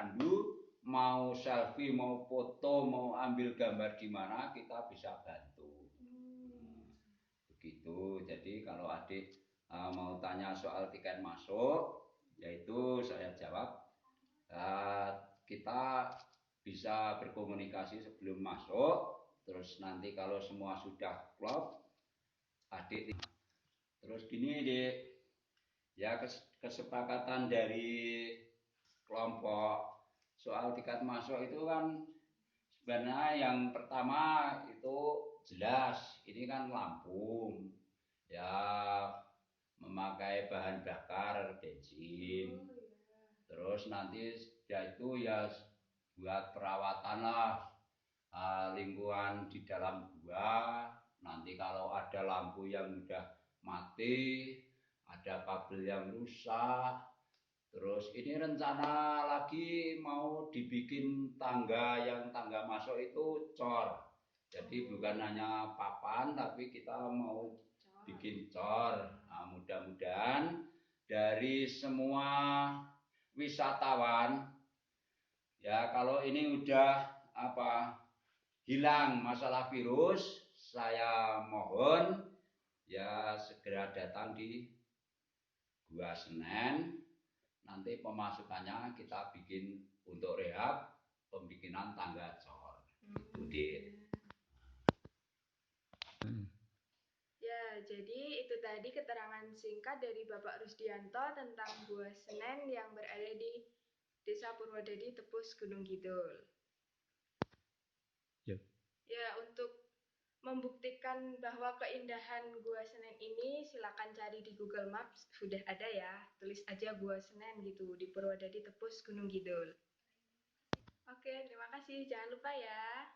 pemandu, mau selfie, mau foto, mau ambil gambar di mana kita bisa bantu. Begitu. Jadi kalau adik mau tanya soal tiket masuk, yaitu saya jawab kita bisa berkomunikasi sebelum masuk. Terus nanti kalau semua sudah klop, adik terus gini dek, ya kesepakatan dari kelompok soal tiket masuk itu kan sebenarnya yang pertama itu jelas ini kan Lampung ya, memakai bahan bakar bensin. Terus nanti ya itu ya buat perawatan lah lingkungan di dalam gua. Nanti kalau ada lampu yang udah mati, ada kabel yang rusak. Terus ini rencana lagi mau dibikin tangga, yang tangga masuk itu cor. Jadi bukan hanya papan tapi kita mau bikin cor. Nah, mudah-mudahan dari semua wisatawan ya kalau ini udah hilang masalah virus, saya mohon ya segera datang di Gua Senen. Nanti pemasukannya kita bikin untuk rehab pembikinan tangga cor. Itu deh. Ya, jadi itu tadi keterangan singkat dari Bapak Rusdianto tentang Gua Senen yang berada di Desa Purwodadi, Tepus, Gunung Kidul. Ya. Ya, untuk membuktikan bahwa keindahan Gua Senen ini, silakan cari di Google Maps, sudah ada ya. Tulis aja Gua Senen gitu di Purwodadi, Tepus, Gunung Kidul. Oke, terima kasih. Jangan lupa ya.